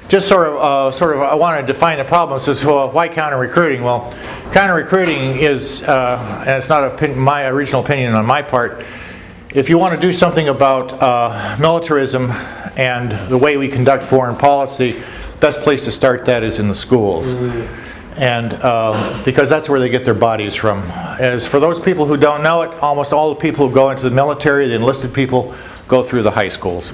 just sort of, I want to define the problem. So, why counter-recruiting? Well, counter-recruiting is, and it's not my original opinion on my part, if you want to do something about militarism and the way we conduct foreign policy, the best place to start that is in the schools. And because that's where they get their bodies from. As for those people who don't know it, almost all the people who go into the military, the enlisted people, go through the high schools.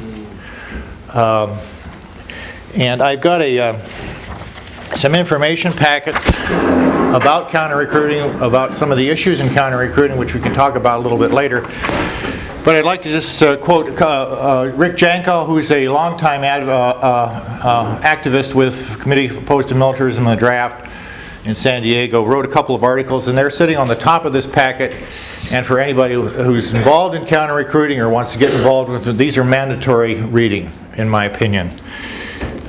And I've got some information packets about counter-recruiting, about some of the issues in counter-recruiting, which we can talk about a little bit later. But I'd like to just quote Rick Janko, who's a longtime activist with Committee Opposed to Militarism and the Draft in San Diego, wrote a couple of articles, and they're sitting on the top of this packet. And for anybody who's involved in counter-recruiting or wants to get involved with it, these are mandatory reading, in my opinion.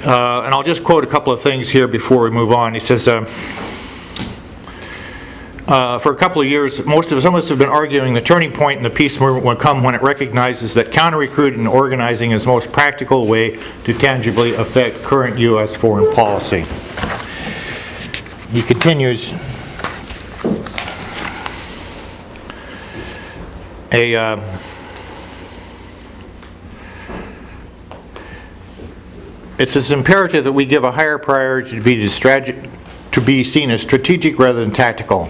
And I'll just quote a couple of things here before we move on. He says, for a couple of years, some of us have been arguing the turning point in the peace movement will come when it recognizes that counter-recruiting and organizing is the most practical way to tangibly affect current U.S. foreign policy. He continues, it's imperative that we give a higher priority to be seen as strategic rather than tactical.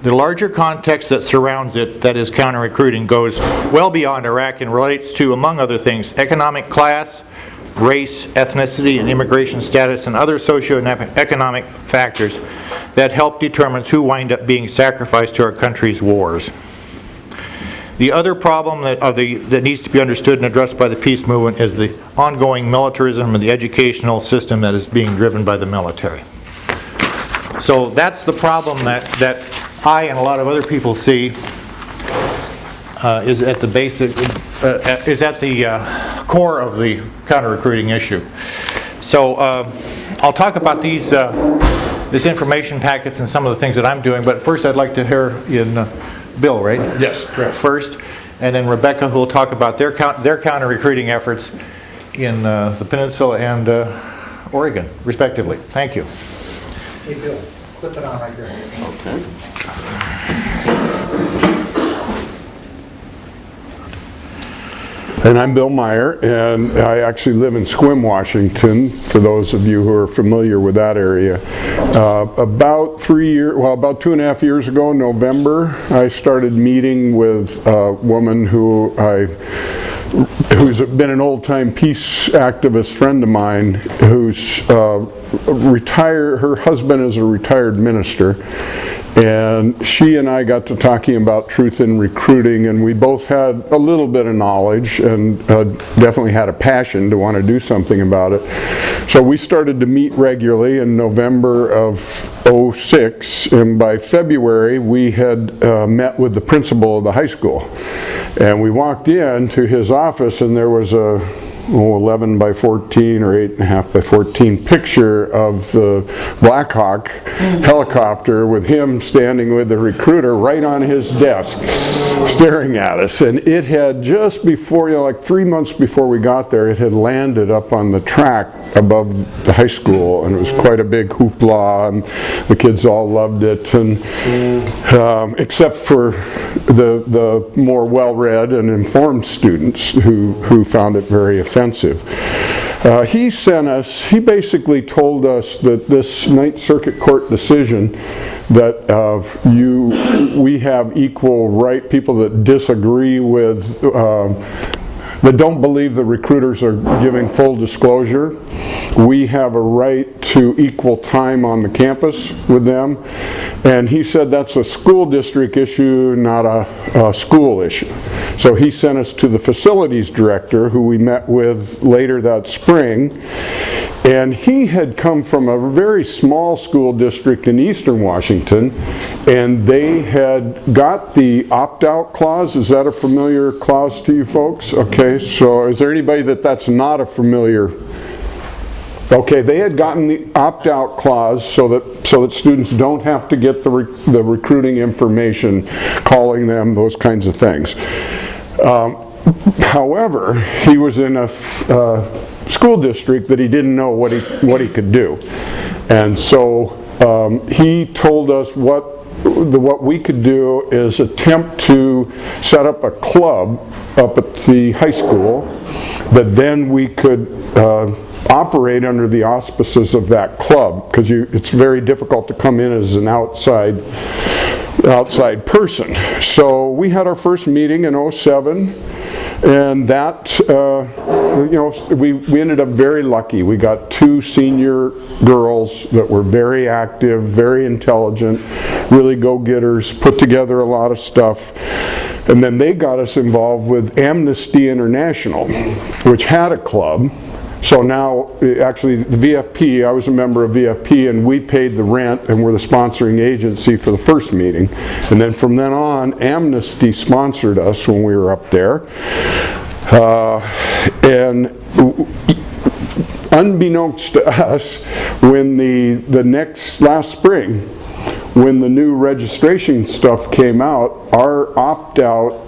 The larger context that surrounds it, that is counter-recruiting, goes well beyond Iraq and relates to, among other things, economic class, race, ethnicity, and immigration status, and other socio-economic factors that help determine who wind up being sacrificed to our country's wars. The other problem that needs to be understood and addressed by the peace movement is the ongoing militarism of the educational system that is being driven by the military. So that's the problem that I and a lot of other people see is at the basic, is at the core of the counter-recruiting issue. So I'll talk about this information packets and some of the things that I'm doing, but first I'd like to hear in Bill, right? Yes, correct. First, and then Rebecca, who will talk about their counter-recruiting efforts in the Peninsula and Oregon, respectively. Thank you. Hey Bill, clip it on right there. Okay. And I'm Bill Maier, and I actually live in Sequim, Washington, for those of you who are familiar with that area. About 2.5 years ago, in November, I started meeting with a woman who's been an old-time peace activist friend of mine, who's retired. Her husband is a retired minister, and she and I got to talking about truth in recruiting, and we both had a little bit of knowledge and definitely had a passion to want to do something about it. So we started to meet regularly in November of '06, and by February we had met with the principal of the high school. And we walked into his office, and there was a 11 by 14 or 8.5 by 14 picture of the Black Hawk helicopter with him standing with the recruiter right on his desk staring at us. And it had just before, like 3 months before we got there, it had landed up on the track above the high school, and it was quite a big hoopla, and the kids all loved it, and except for the more well-read and informed students who found it very offensive. He basically told us that this Ninth Circuit Court decision that we have equal right, people that disagree with, that don't believe the recruiters are giving full disclosure, we have a right to equal time on the campus with them. And he said that's a school district issue, not a school issue. So he sent us to the facilities director, who we met with later that spring. And he had come from a very small school district in eastern Washington, and they had got the opt-out clause. Is that a familiar clause to you folks? Okay, so is there anybody that's not a familiar? Okay, they had gotten the opt-out clause so that students don't have to get the recruiting information, calling them, those kinds of things. However, he was in a school district that he didn't know what he could do. And so he told us what we could do is attempt to set up a club up at the high school that then we could operate under the auspices of that club, because it's very difficult to come in as an outside person. So we had our first meeting in '07, and that we ended up very lucky. We got 2 senior girls that were very active, very intelligent, really go-getters, put together a lot of stuff. And then they got us involved with Amnesty International, which had a club. So now, actually, the VFP, I was a member of VFP, and we paid the rent and were the sponsoring agency for the first meeting. And then from then on, Amnesty sponsored us when we were up there. And unbeknownst to us, when last spring, when the new registration stuff came out, our opt-out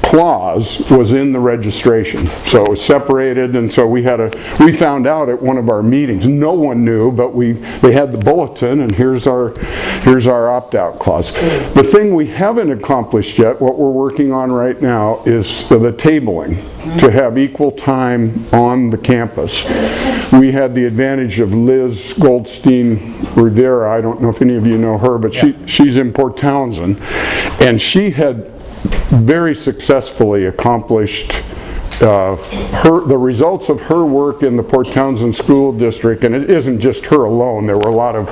clause was in the registration. So it was separated, and so we found out at one of our meetings. No one knew, but they had the bulletin, and here's our opt-out clause. The thing we haven't accomplished yet, what we're working on right now, is the tabling, to have equal time on the campus. We had the advantage of Liz Goldstein Rivera. I don't know if any of you know her, but she's in Port Townsend, and she had very successfully accomplished the results of her work in the Port Townsend School District, and it isn't just her alone. There were a lot of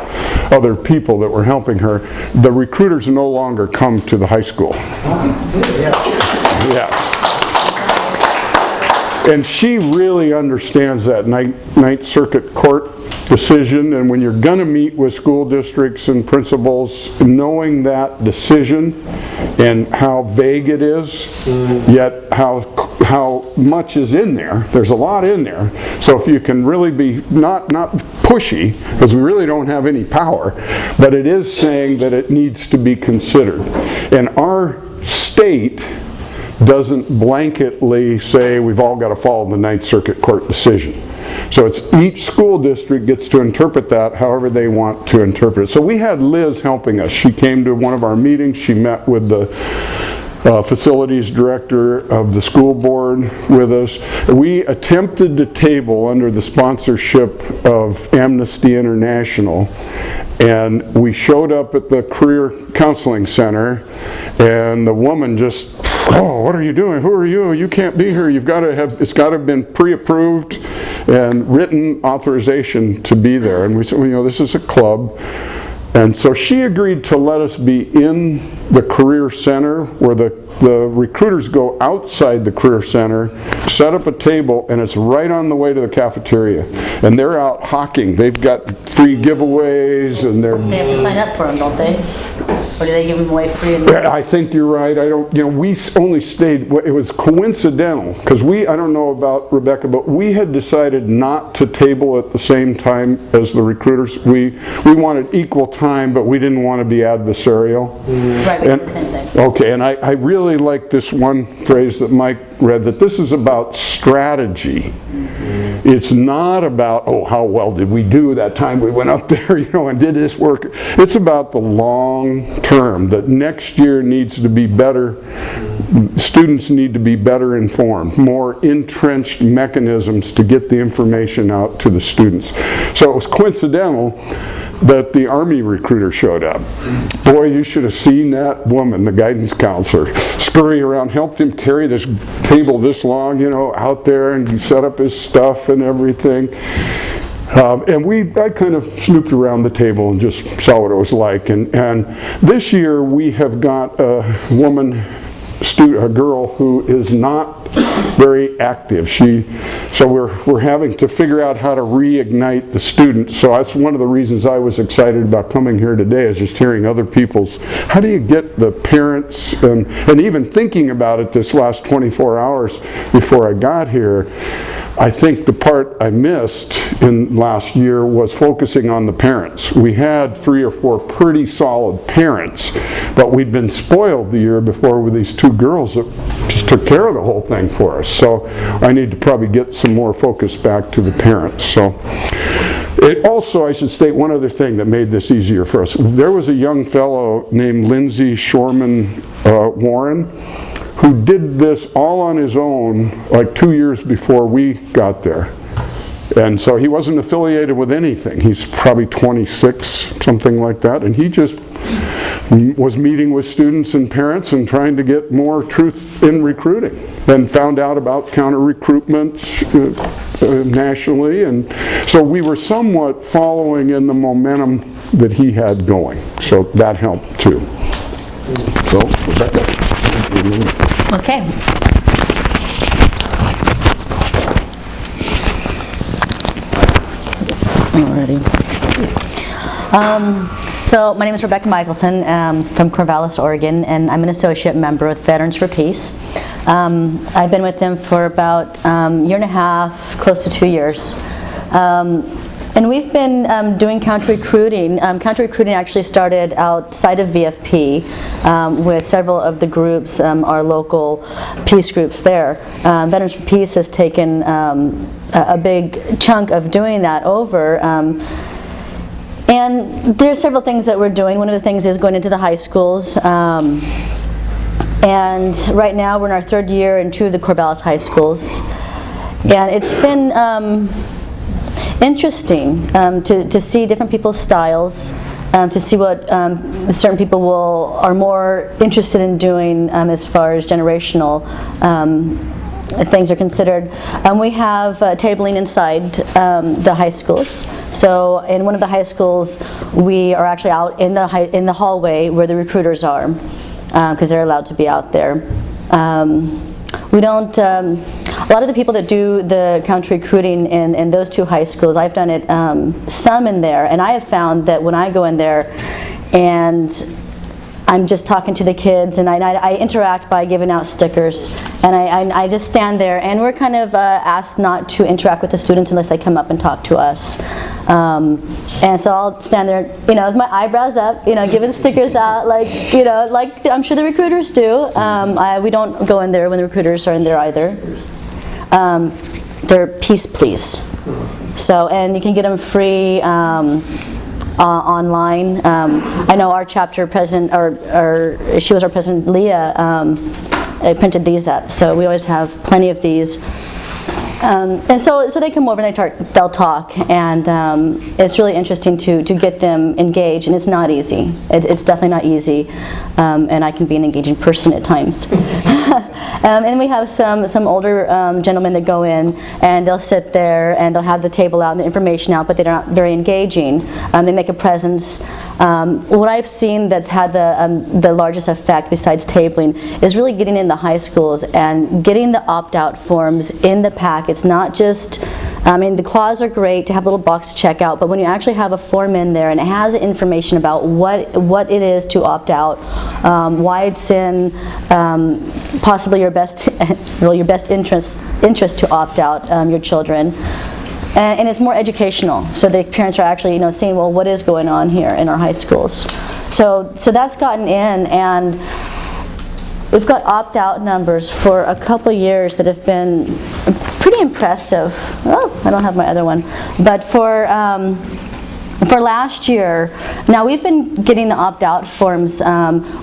other people that were helping her. The recruiters no longer come to the high school. Yeah. And she really understands that Ninth Circuit Court decision, and when you're going to meet with school districts and principals, knowing that decision and how vague it is, yet how much is in there. There's a lot in there. So if you can really be not pushy, because we really don't have any power, but it is saying that it needs to be considered. And our state doesn't blanketly say we've all got to follow the Ninth Circuit Court decision. So it's each school district gets to interpret that however they want to interpret it. So we had Liz helping us. She came to one of our meetings. She met with the facilities director of the school board with us. We attempted to table under the sponsorship of Amnesty International, and we showed up at the Career Counseling Center, and the woman just, "Oh, what are you doing? Who are you? You can't be here. It's got to have been pre-approved and written authorization to be there." And we said, well, this is a club. And so she agreed to let us be in the Career Center, where the recruiters go outside the Career Center, set up a table, and it's right on the way to the cafeteria. And they're out hawking. They've got free giveaways, and They have to sign up for them, don't they? Or do they give them away free? I think you're right. We only stayed, it was coincidental, because I don't know about Rebecca, but we had decided not to table at the same time as the recruiters. We wanted equal time, but we didn't want to be adversarial. Right, we did the same thing. Okay, and I really like this one phrase that Mike read, that this is about strategy. It's not about, oh, how well did we do that time we went up there, and did this work. It's about the long term, that next year needs to be better. Students need to be better informed, more entrenched mechanisms to get the information out to the students. So it was coincidental that the Army recruiter showed up. Boy, you should have seen that woman, the guidance counselor, scurry around, helped him carry this table this long, out there, and set up his stuff and everything. And I kind of snooped around the table and just saw what it was like. And this year we have got a girl who is not very active. So we're having to figure out how to reignite the students. So that's one of the reasons I was excited about coming here today, is just hearing other people's, how do you get the parents, and even thinking about it this last 24 hours before I got here, I think the part I missed in last year was focusing on the parents. We had 3 or 4 pretty solid parents, but we'd been spoiled the year before with these 2 girls that took care of the whole thing for us. So I need to probably get some more focus back to the parents. So it also, I should state one other thing that made this easier for us. There was a young fellow named Lindsay Shorman Warren who did this all on his own like 2 years before we got there. And so he wasn't affiliated with anything. He's probably 26, something like that. And he just was meeting with students and parents and trying to get more truth in recruiting. And found out about counter-recruitment nationally. And so we were somewhat following in the momentum that he had going. So that helped too. So, Rebecca. Okay. Alrighty. So my name is Rebecca Michaelson from Corvallis, Oregon, and I'm an associate member with Veterans for Peace. I've been with them for about year and a half, close to 2 years. And we've been doing counter-recruiting. Counter-recruiting actually started outside of VFP with several of the groups, our local peace groups there. Veterans for Peace has taken a big chunk of doing that over. And there's several things that we're doing. One of the things is going into the high schools. And right now we're in our third year in 2 of the Corvallis high schools. And it's been interesting to see different people's styles, to see what certain people are more interested in doing as far as generational things are considered. We have tabling inside the high schools. So in one of the high schools, we are actually out in the hallway where the recruiters are, because they're allowed to be out there. We don't, a lot of the people that do the counter-recruiting in those 2 high schools, I've done it some in there, and I have found that when I go in there and I'm just talking to the kids, and I interact by giving out stickers, and I just stand there, and we're kind of asked not to interact with the students unless they come up and talk to us. And so I'll stand there, with my eyebrows up, giving stickers out, like I'm sure the recruiters do. We don't go in there when the recruiters are in there either. They're peace please. So, and you can get them free online. I know our chapter president, or she was our president, Leah, printed these up. So we always have plenty of these. And so they come over and they'll talk, and it's really interesting to get them engaged, and it's not easy. It's definitely not easy, and I can be an engaging person at times. And we have some older gentlemen that go in, and they'll sit there and they'll have the table out and the information out, but they're not very engaging. They make a presence. What I've seen that's had the largest effect besides tabling is really getting in the high schools and getting the opt-out forms in the pack. It's not just, the clause are great to have a little box to check out, but when you actually have a form in there and it has information about what it is to opt out, why it's in possibly your best interest to opt out your children. And it's more educational, so the parents are actually, seeing, well, what is going on here in our high schools. So that's gotten in, and we've got opt-out numbers for a couple years that have been pretty impressive. Oh, I don't have my other one, but for last year, now we've been getting the opt-out forms.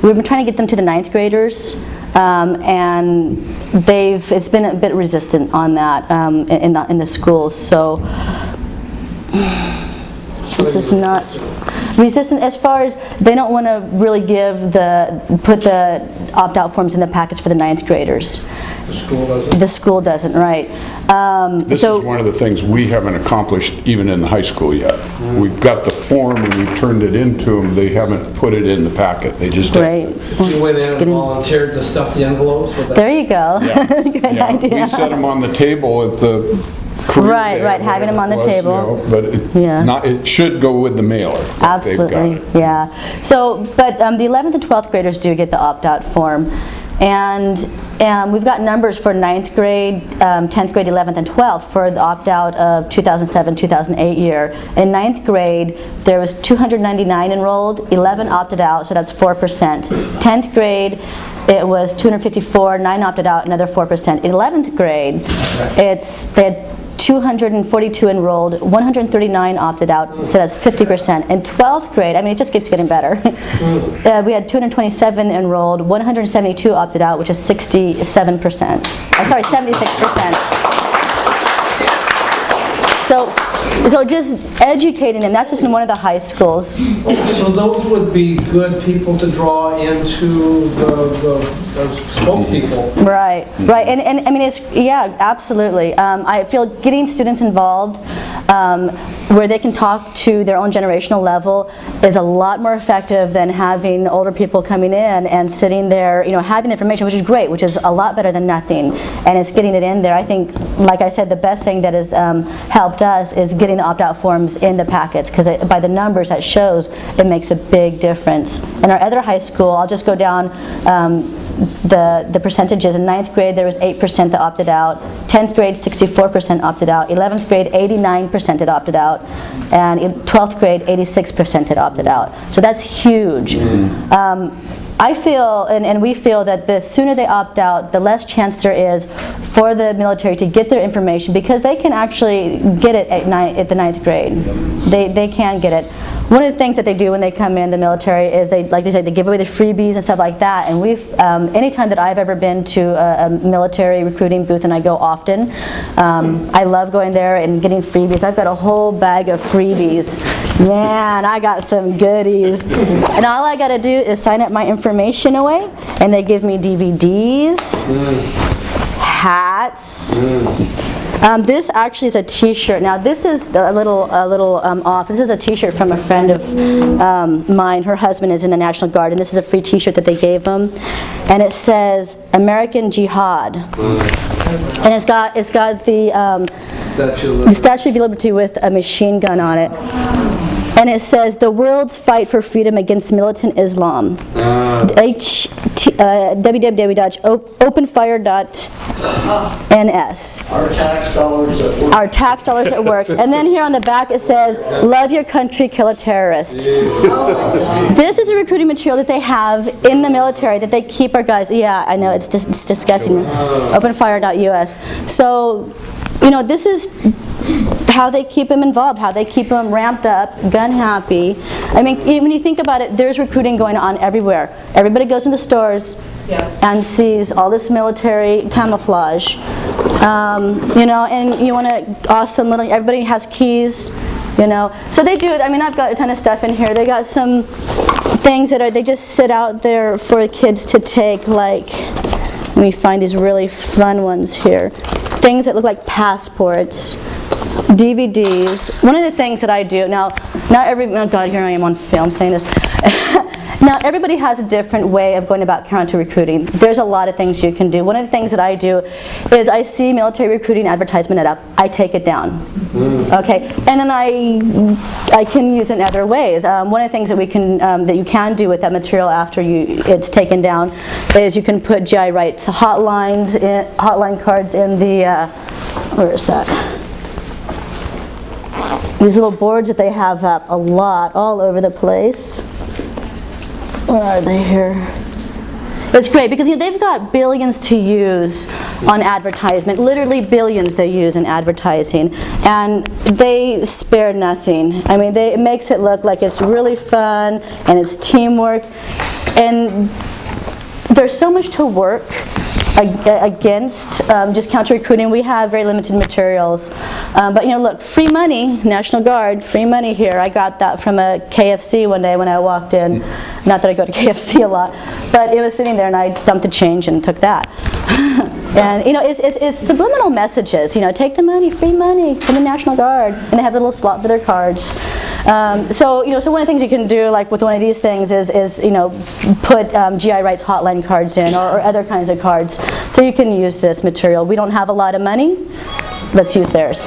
We've been trying to get them to the 9th graders. And it's been a bit resistant on that in the schools. So this is not resistant as far as they don't want to really put the opt-out forms in the packets for the 9th graders. The school doesn't? The school doesn't, right. This is one of the things we haven't accomplished even in the high school yet. We've got the form and we've turned it into them. They haven't put it in the packet. They just right. You went in and volunteered to stuff the envelopes with that? There you go. Yeah. Good idea. We set them on the table at the career right, day, right, having them on the table. But it should go with the mailer. Absolutely, yeah. So, but the 11th and 12th graders do get the opt-out form. And we've got numbers for 9th grade, 10th grade, 11th, and 12th for the opt-out of 2007-2008 year. In 9th grade, there was 299 enrolled, 11 opted out, so that's 4%. 10th grade, it was 254, 9 opted out, another 4%. In 11th grade, they had 242 enrolled, 139 opted out, so that's 50%. In 12th grade, I mean, it just keeps getting better. We had 227 enrolled, 172 opted out, which is 76%. So just educating them, that's just in one of the high schools. So those would be good people to draw into the spokespeople. Right, and I mean, yeah, absolutely. I feel getting students involved where they can talk to their own generational level is a lot more effective than having older people coming in and sitting there, having the information, which is great, which is a lot better than nothing, and it's getting it in there. I think, like I said, the best thing that has helped us is getting the opt-out forms in the packets, because by the numbers that shows, it makes a big difference. In our other high school, I'll just go down the percentages. In 9th grade, there was 8% that opted out. 10th grade, 64% opted out. 11th grade, 89% had opted out. And in 12th grade, 86% had opted out. So that's huge. I feel, and we feel, that the sooner they opt out, the less chance there is for the military to get their information, because they can actually get it at the 9th grade. They can get it. One of the things that they do when they come in the military is they give away the freebies and stuff like that. And anytime that I've ever been to a military recruiting booth, and I go often, I love going there and getting freebies. I've got a whole bag of freebies. Man, I got some goodies. And all I got to do is sign up my information away, and they give me DVDs, hats. This actually is a T-shirt. Now this is a little off. This is a T-shirt from a friend of mine. Her husband is in the National Guard, and this is a free T-shirt that they gave him, and it says "American Jihad," and it's got the Statue of Liberty with a machine gun on it. And it says, "The world's fight for freedom against militant Islam." www.openfire.ns. Our tax dollars at work. And then here on the back it says, "Love your country, kill a terrorist." This is the recruiting material that they have in the military that they keep our guys. Yeah, I know, it's disgusting. Openfire.us. So, this is how they keep them involved, how they keep them ramped up, gun happy. I mean, when you think about it, there's recruiting going on everywhere. Everybody goes into stores and sees all this military camouflage. And you want to everybody has keys, So they do, I mean, I've got a ton of stuff in here. They got some things that they just sit out there for kids to take, like, let me find these really fun ones here. Things that look like passports, DVDs. One of the things that I do, now, oh God, here I am on film saying this. Now, everybody has a different way of going about counter recruiting. There's a lot of things you can do. One of the things that I do is I see military recruiting advertisement up, I take it down. Okay, and then I can use it in other ways. One of the things that that you can do with that material after it's taken down is you can put GI Rights hotline cards in the where is that? These little boards that they have up a lot all over the place. Where are they here? It's great because they've got billions to use on advertisement, literally billions they use in advertising, and they spare nothing. I mean, it makes it look like it's really fun and it's teamwork, and there's so much to work against just counter recruiting. We have very limited materials, but look, free money, National Guard, free money here. I got that from a KFC one day when I walked in. Not that I go to KFC a lot, but it was sitting there, and I dumped the change and took that. And it's subliminal messages. Take the money, free money from the National Guard, and they have a little slot for their cards. So one of the things you can do, like with one of these things, is put GI Rights hotline cards in, or other kinds of cards. So you can use this material. We don't have a lot of money. Let's use theirs.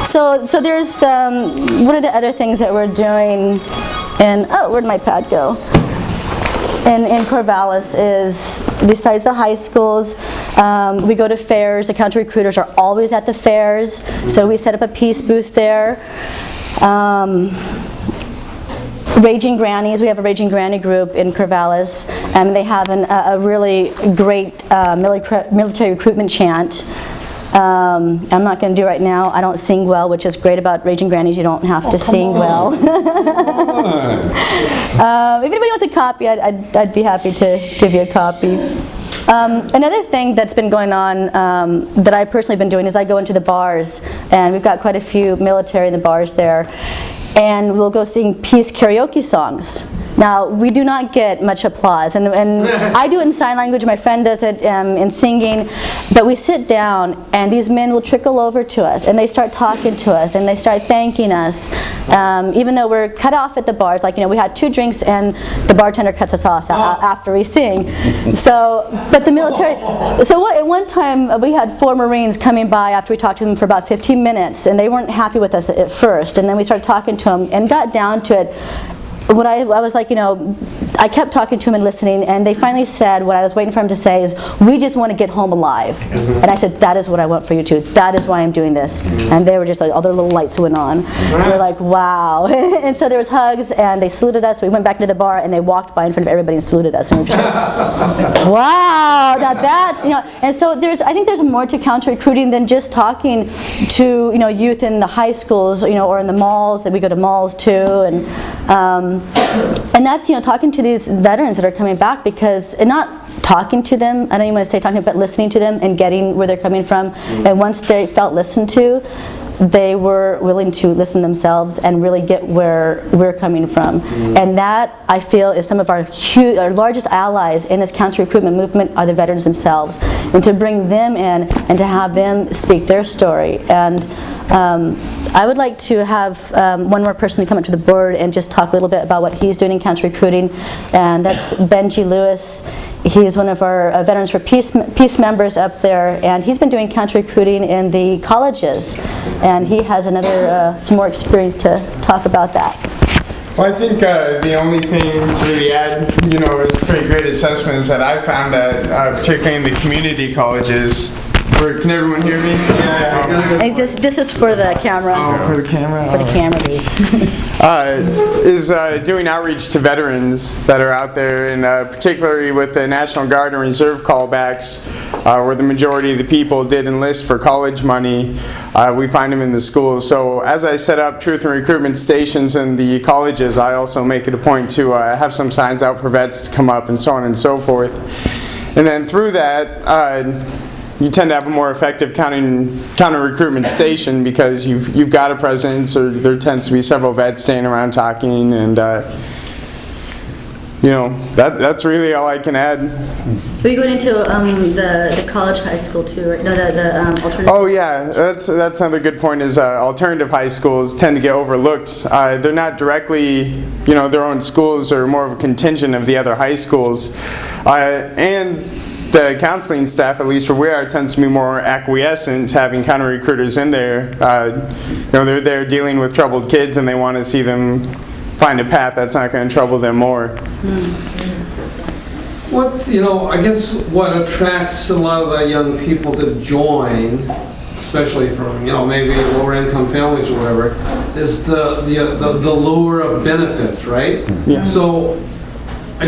So there's one of the other things that we're doing, and where'd my pad go? in Corvallis is, besides the high schools, we go to fairs. The county recruiters are always at the fairs, so we set up a peace booth there. Raging Grannies, we have a Raging Granny group in Corvallis, and they have a really great military recruitment chant. I'm not going to do it right now. I don't sing well, which is great about Raging Grannies. You don't have to sing well. If anybody wants a copy, I'd be happy to give you a copy. Another thing that's been going on that I've personally been doing is I go into the bars, and we've got quite a few military in the bars there, and we'll go sing peace karaoke songs. Now, we do not get much applause, and I do it in sign language, my friend does it in singing, but we sit down and these men will trickle over to us and they start talking to us and they start thanking us, even though we're cut off at the bars. Like, we had 2 drinks and the bartender cuts us off after we sing. So, but the military, at one time we had 4 Marines coming by after we talked to them for about 15 minutes, and they weren't happy with us at first, and then we started talking to them and got down to it. What I was like, I kept talking to him and listening, and they finally said what I was waiting for him to say is, we just want to get home alive. And I said, that is what I want for you too. That is why I'm doing this. And they were just like, all their little lights went on. They were like, wow. And so there was hugs, and they saluted us. We went back into the bar, and they walked by in front of everybody and saluted us. And we were just like, wow. Now that's, and so I think there's more to counter recruiting than just talking to, youth in the high schools, or in the malls, that we go to malls too. And that's, talking to these veterans that are coming back, because, and not talking to them, I don't even want to say talking, but listening to them and getting where they're coming from. And once they felt listened to, they were willing to listen themselves and really get where we're coming from. And that, I feel, is some of our largest allies in this counter recruitment movement are the veterans themselves. And to bring them in and to have them speak their story. And I would like to have one more person come up to the board and just talk a little bit about what he's doing in counter recruiting, and that's Benji Lewis. He's one of our Veterans for Peace members up there, and he's been doing counter recruiting in the colleges, and he has some more experience to talk about that. Well, I think the only thing to really add, is a pretty great assessment is that I found that, particularly in the community colleges, can everyone hear me? Yeah. This is for the camera. Oh, for the camera? For the camera. Is doing outreach to veterans that are out there, and particularly with the National Guard and Reserve callbacks, where the majority of the people did enlist for college money. We find them in the schools. So as I set up truth and recruitment stations in the colleges, I also make it a point to have some signs out for vets to come up and so on and so forth. And then through that, you tend to have a more effective counter recruitment station, because you've got a presence, or there tends to be several vets staying around talking, and that's really all I can add. Are you going into the college, high school too, right? No, the alternative. Oh yeah, that's another good point. Is alternative high schools tend to get overlooked. They're not directly, their own schools, or more of a contingent of the other high schools, and the counseling staff, at least where we are, tends to be more acquiescent, having counter recruiters in there. They're there dealing with troubled kids, and they want to see them find a path that's not going to trouble them more. I guess what attracts a lot of the young people to join, especially from, maybe lower income families or whatever, is the lure of benefits, right? Yeah. So I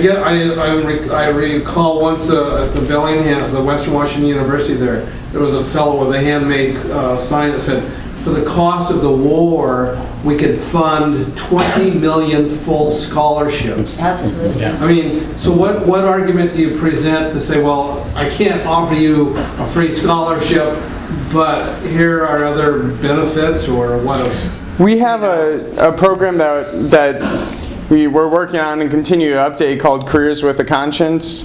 recall once at the Bellingham, the Western Washington University there was a fellow with a handmade sign that said, for the cost of the war, we could fund 20 million full scholarships. Absolutely. Yeah. I mean, so what argument do you present to say, well, I can't offer you a free scholarship, but here are other benefits, or what else? We have a program that we're working on and continue to update called Careers with a Conscience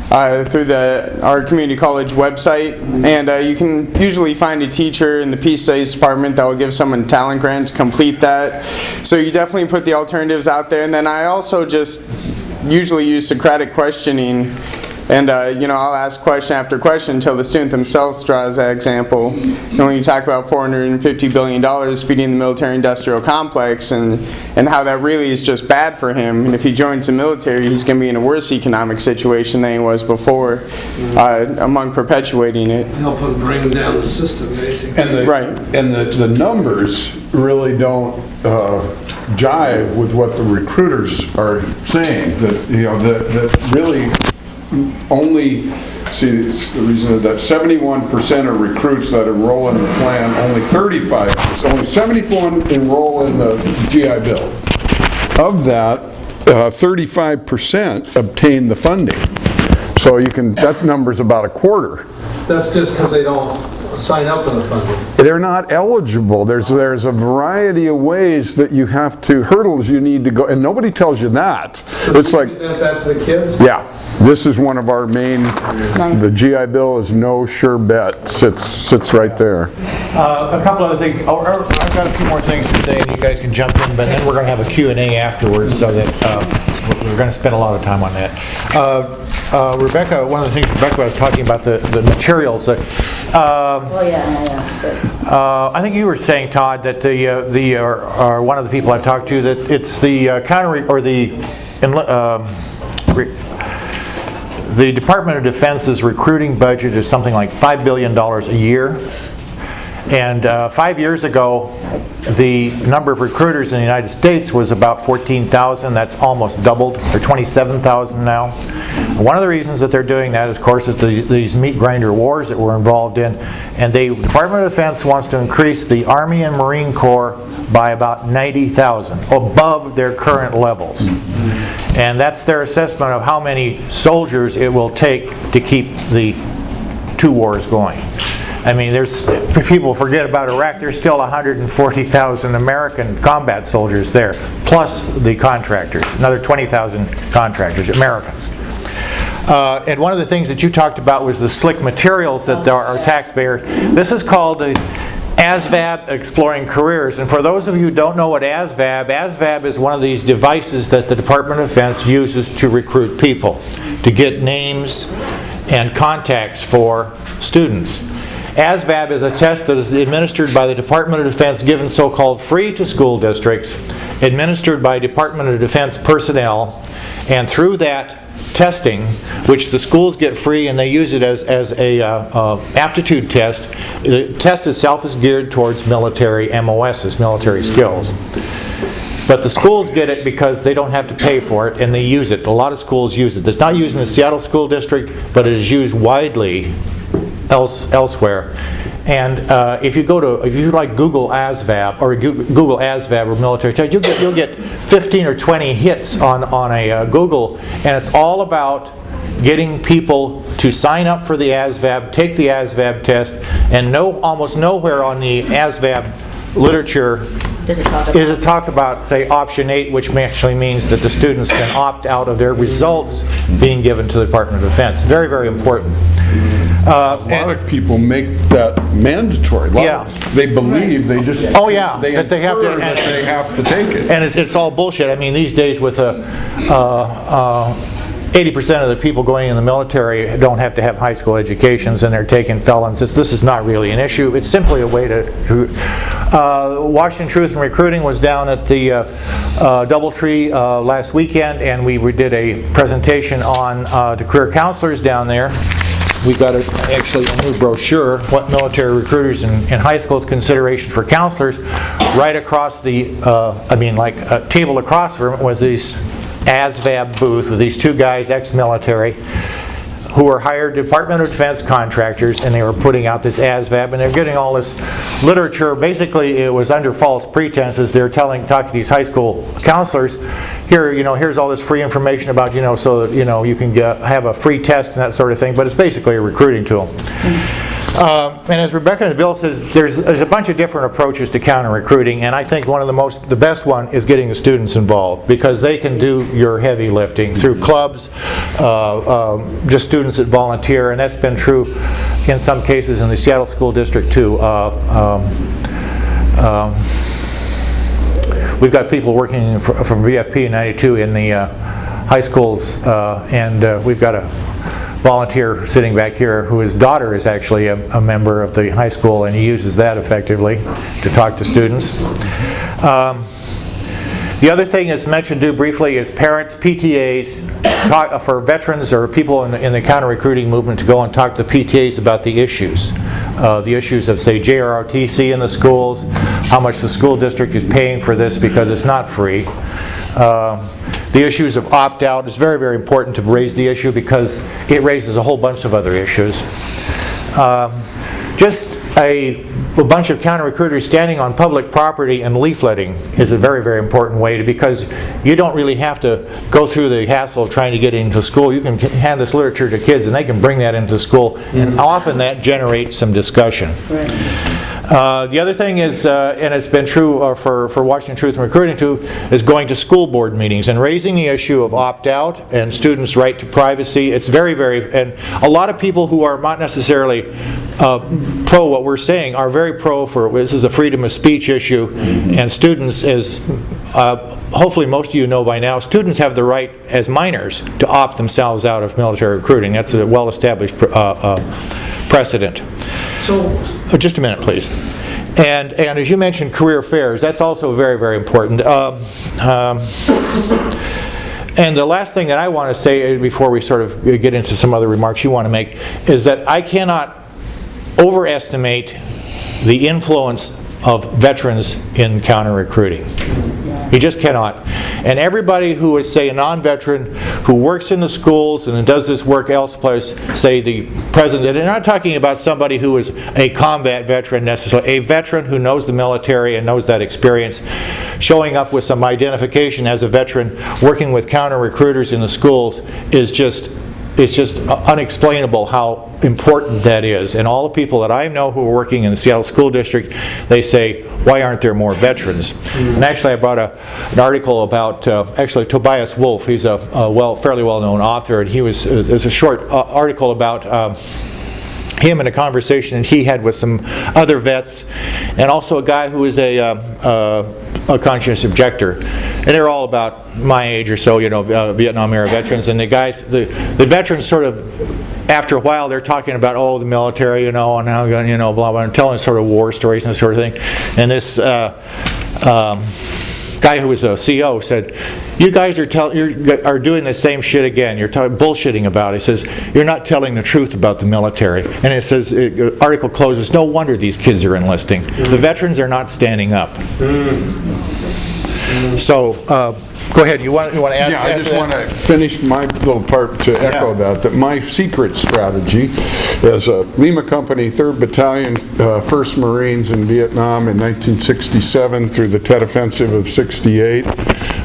through our community college website, and you can usually find a teacher in the Peace Studies department that will give someone a talent grant to complete that. So you definitely put the alternatives out there, and then I also just usually use Socratic questioning And I'll ask question after question until the student themselves draws that example. When you talk about $450 billion feeding the military-industrial complex and how that really is just bad for him, and if he joins the military, he's going to be in a worse economic situation than he was before, among perpetuating it. Help him bring down the system, basically. And the numbers really don't jive with what the recruiters are saying. That really only, see, it's the reason that 71% of recruits that enroll in the plan, only 71 enroll in the GI Bill. Of that, 35% obtain the funding. So that number's about a quarter. That's just because they don't sign up for the funding. They're not eligible. There's a variety of ways that you have to, hurdles you need to go, and nobody tells you that. So it's like, present that to the kids? yeah, this is one of our main, the GI Bill is no sure bet, sits right there. A couple other things. I've got a few more things to say, and you guys can jump in, but then we're going to have a Q&A afterwards, so that we're going to spend a lot of time on that. Rebecca, one of the things Rebecca was talking about, the materials. Well, yeah. I think you were saying, Todd, that one of the people I've talked to, that it's the the Department of Defense's recruiting budget is something like $5 billion a year. And 5 years ago, the number of recruiters in the United States was about 14,000. That's almost doubled, or 27,000 now. One of the reasons that they're doing that, of course, is these meat grinder wars that we're involved in. And the Department of Defense wants to increase the Army and Marine Corps by about 90,000, above their current levels. And that's their assessment of how many soldiers it will take to keep the two wars going. I mean, people forget about Iraq. There's still 140,000 American combat soldiers there, plus the contractors, another 20,000 contractors, Americans. And one of the things that you talked about was the slick materials that are taxpayers. This is called the ASVAB Exploring Careers. And for those of you who don't know what ASVAB is one of these devices that the Department of Defense uses to recruit people, to get names and contacts for students. ASVAB is a test that is administered by the Department of Defense, given so-called free to school districts, administered by Department of Defense personnel, and through that testing, which the schools get free and they use it as a aptitude test, the test itself is geared towards military MOSs, military skills. But the schools get it because they don't have to pay for it, and they use it. A lot of schools use it. It's not used in the Seattle School District, but it is used widely elsewhere. And if you like Google ASVAB or Google ASVAB or military test, you'll get 15 or 20 hits on a Google, and it's all about getting people to sign up for the ASVAB, take the ASVAB test, and almost nowhere on the ASVAB literature Does it talk about, say, option 8, which actually means that the students can opt out of their results being given to the Department of Defense. Very, very important. A lot of people make that mandatory. They believe they just that they have to, that they have to take it. And it's all bullshit. I mean, these days with 80% of the people going in the military don't have to have high school educations, and they're taking felons. This is not really an issue. It's simply a way to Washington Truth and Recruiting was down at the Doubletree last weekend, and we did a presentation on the career counselors down there. We've got actually a new brochure, What Military Recruiters in High School's Consideration for Counselors. Right across the, a table across from it was this ASVAB booth with these two guys, ex-military, who were hired Department of Defense contractors, and they were putting out this ASVAB, and they're getting all this literature. Basically, it was under false pretenses. They're talking to these high school counselors, here's all this free information about, so that, you can have a free test and that sort of thing, but it's basically a recruiting tool. And as Rebecca and Bill says, there's a bunch of different approaches to counter-recruiting, and I think one of the best one is getting the students involved, because they can do your heavy lifting through clubs, just students that volunteer, and that's been true in some cases in the Seattle School District too. We've got people working from VFP in 92 in the high schools, and we've got a volunteer sitting back here, who his daughter is actually a member of the high school, and he uses that effectively to talk to students. The other thing is mentioned briefly is parents, PTAs, for veterans or people in the counter-recruiting movement to go and talk to PTAs about the issues. The issues of, say, JROTC in the schools, how much the school district is paying for this because it's not free. The issues of opt-out is very, very important to raise the issue because it raises a whole bunch of other issues. Just a bunch of counter-recruiters standing on public property and leafletting is a very, very important way because you don't really have to go through the hassle of trying to get into school. You can hand this literature to kids and they can bring that into school, and often that generates some discussion. The other thing is, and it's been true for Washington Truth and Recruiting too, is going to school board meetings and raising the issue of opt-out and students' right to privacy. It's very, very, and a lot of people who are not necessarily pro what we're saying are very pro for, this is a freedom of speech issue, and students, as hopefully most of you know by now, students have the right as minors to opt themselves out of military recruiting. That's a well-established precedent. So, just a minute, please. And as you mentioned, career fairs, that's also very, very important. And the last thing that I want to say before we sort of get into some other remarks you want to make is that I cannot overestimate the influence of veterans in counter-recruiting. You just cannot. And everybody who is, say, a non-veteran who works in the schools and does this work elsewhere, say the president, and I'm not talking about somebody who is a combat veteran necessarily, a veteran who knows the military and knows that experience, showing up with some identification as a veteran, working with counter-recruiters in the schools is just, it's just unexplainable how important that is. And all the people that I know who are working in the Seattle School District, they say, why aren't there more veterans? And actually I brought an article about, actually Tobias Wolff, he's a fairly well-known author, and there's a short article about him in a conversation he had with some other vets, and also a guy who is a conscientious objector. And they're all about my age or so, you know, Vietnam era veterans. And the guys, the veterans sort of, after a while, they're talking about, oh, the military, you know, and how, you know, blah, blah, and telling sort of war stories and that sort of thing. And this guy who was a CO said, you guys are doing the same shit again. You're bullshitting about it. He says, you're not telling the truth about the military. And it says, the article closes, no wonder these kids are enlisting. The veterans are not standing up. So, go ahead. You want to add? Yeah, I just want to finish my little part to echo that my secret strategy as a Lima Company 3rd Battalion, 1st Marines in Vietnam in 1967 through the Tet Offensive of 68.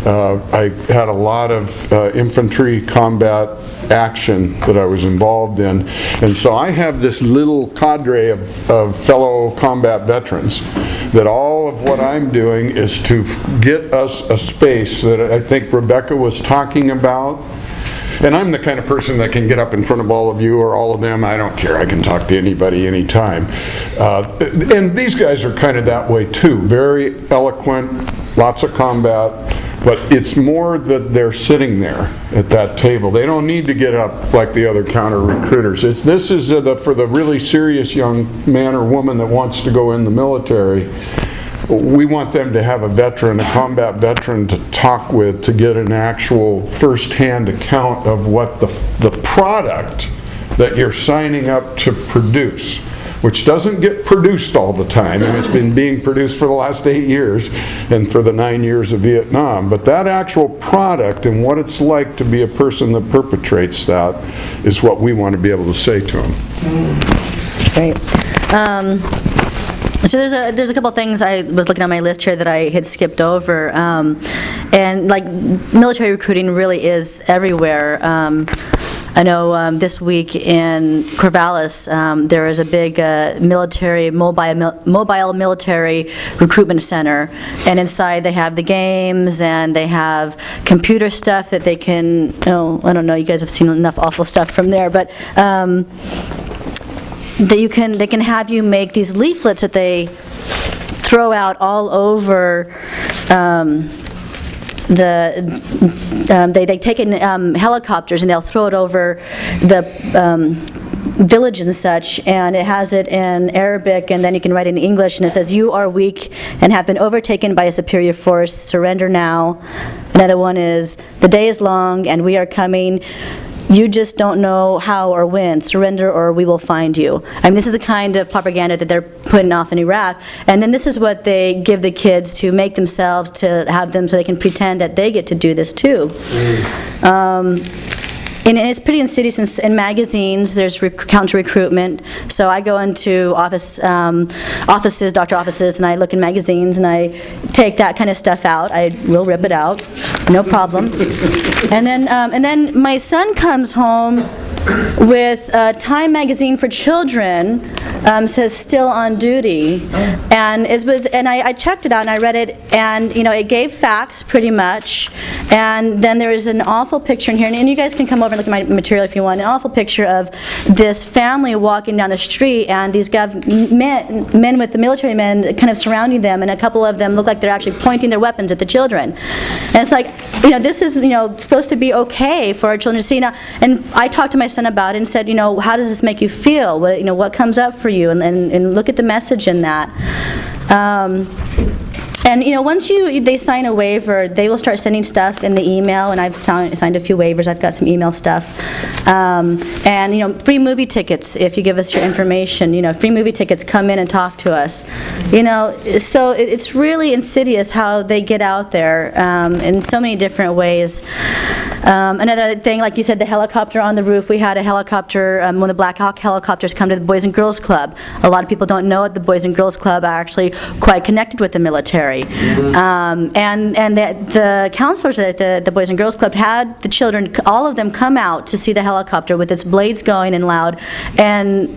I had a lot of infantry combat action that I was involved in, and so I have this little cadre of fellow combat veterans that all of what I'm doing is to get us a space that I think Rebecca was talking about. And I'm the kind of person that can get up in front of all of you or all of them. I don't care. I can talk to anybody anytime. And these guys are kind of that way too. Very eloquent, lots of combat. But it's more that they're sitting there at that table. They don't need to get up like the other counter-recruiters. This is for the really serious young man or woman that wants to go in the military. We want them to have a veteran, a combat veteran to talk with, to get an actual first-hand account of what the product that you're signing up to produce, which doesn't get produced all the time, and it's been being produced for the last 8 years and for the 9 years of Vietnam. But that actual product and what it's like to be a person that perpetrates that is what we want to be able to say to them. Great. So there's a couple things I was looking on my list here that I had skipped over, and like military recruiting really is everywhere. I know this week in Corvallis there is a big mobile military recruitment center, and inside they have the games and they have computer stuff that they can, I don't know, you guys have seen enough awful stuff from there, but that they can have you make these leaflets that they throw out all over they take in helicopters and they'll throw it over the villages and such, and it has it in Arabic, and then you can write it in English, and it says, "You are weak and have been overtaken by a superior force. Surrender now." Another one is, "The day is long and we are coming. You just don't know how or when. Surrender or we will find you." I mean, this is the kind of propaganda that they're putting off in Iraq. And then this is what they give the kids to make themselves, to have them so they can pretend that they get to do this too. And it's pretty insidious in magazines. There's counter-recruitment. So I go into offices, doctor offices, and I look in magazines, and I take that kind of stuff out. I will rip it out, no problem. And then my son comes home with Time magazine for children, says "still on duty," and I checked it out and I read it, and it gave facts pretty much, and then there is an awful picture in here, and you guys can come over and look at my material if you want. An awful picture of this family walking down the street, and these men with the military men kind of surrounding them, and a couple of them look like they're actually pointing their weapons at the children, and it's like, this is supposed to be okay for our children to see now. And I talked to my son about it and said, how does this make you feel? What comes up for you? And look at the message in that. And once they sign a waiver, they will start sending stuff in the email, and I've signed a few waivers. I've got some email stuff. And free movie tickets if you give us your information. Free movie tickets, come in and talk to us. So it's really insidious how they get out there in so many different ways. Another thing, like you said, the helicopter on the roof. We had a helicopter, one of the Black Hawk helicopters come to the Boys and Girls Club. A lot of people don't know it. The Boys and Girls Club are actually quite connected with the military. And the counselors at the Boys and Girls Club had the children, all of them, come out to see the helicopter with its blades going and loud. And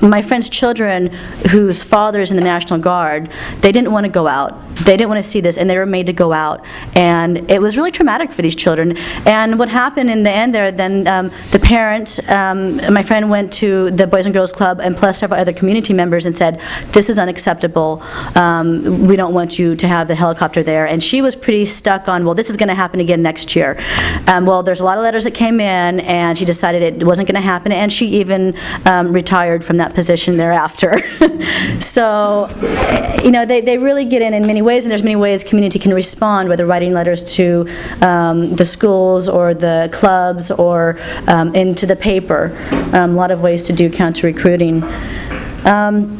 my friend's children, whose father is in the National Guard, they didn't want to go out. They didn't want to see this, and they were made to go out. And it was really traumatic for these children. And what happened in the end there, then the parent, my friend went to the Boys and Girls Club and plus several other community members and said, "This is unacceptable. We don't want you to have the helicopter there." And she was pretty stuck on, well, this is going to happen again next year. Well, there's a lot of letters that came in, and she decided it wasn't going to happen, and she even retired from that position thereafter. So, they really get in many ways, and there's many ways community can respond, whether writing letters to the schools or the clubs or into the paper. A lot of ways to do counter-recruiting. I'm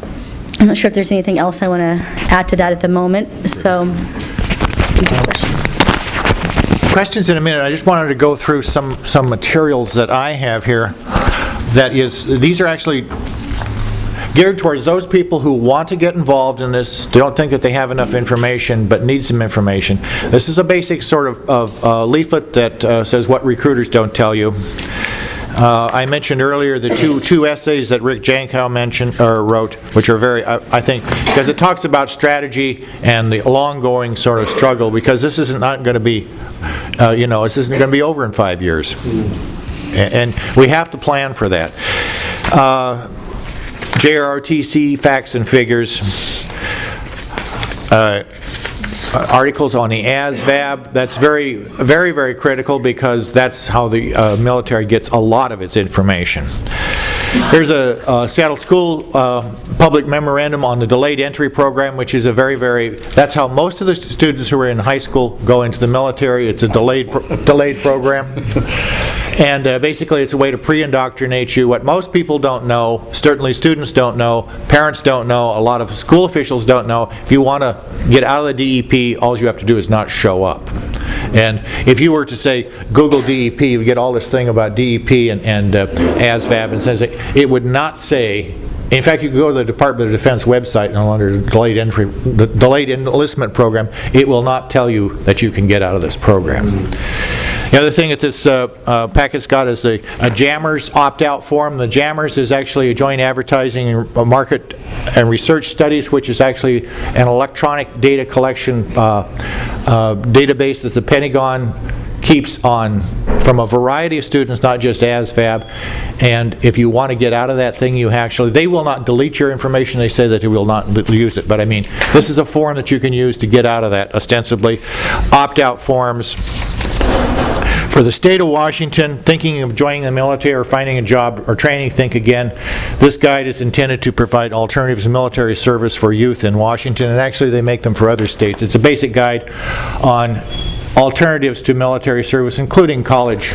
not sure if there's anything else I want to add to that at the moment, so Questions in a minute. I just wanted to go through some materials that I have here. These are actually geared towards those people who want to get involved in this, don't think that they have enough information, but need some information. This is a basic sort of leaflet that says what recruiters don't tell you. I mentioned earlier the two essays that Rick Jankow wrote, which are very, I think, because it talks about strategy and the ongoing sort of struggle, because this is not going to be, this isn't going to be over in 5 years. And we have to plan for that. JROTC facts and figures. Articles on the ASVAB. That's very, very, very critical, because that's how the military gets a lot of its information. There's a Seattle School public memorandum on the delayed entry program, which is a very, that's how most of the students who are in high school go into the military. It's a delayed program. And basically it's a way to pre-indoctrinate you. What most people don't know, certainly students don't know, parents don't know, a lot of school officials don't know, if you want to get out of the DEP, all you have to do is not show up. And if you were to say, Google DEP, you get all this thing about DEP and ASVAB, and says it would not say. In fact, you can go to the Department of Defense website and under the delayed enlistment program, it will not tell you that you can get out of this program. The other thing that this packet's got is a JAMMERS opt-out form. The JAMMERS is actually a Joint Advertising and Market and Research Studies, which is actually an electronic data collection database that the Pentagon keeps on from a variety of students, not just ASVAB. And if you want to get out of that thing, they will not delete your information. They say that they will not use it. But I mean, this is a form that you can use to get out of that ostensibly. Opt-out forms. For the state of Washington, thinking of joining the military or finding a job or training, think again. This guide is intended to provide alternatives to military service for youth in Washington, and actually they make them for other states. It's a basic guide on alternatives to military service, including college.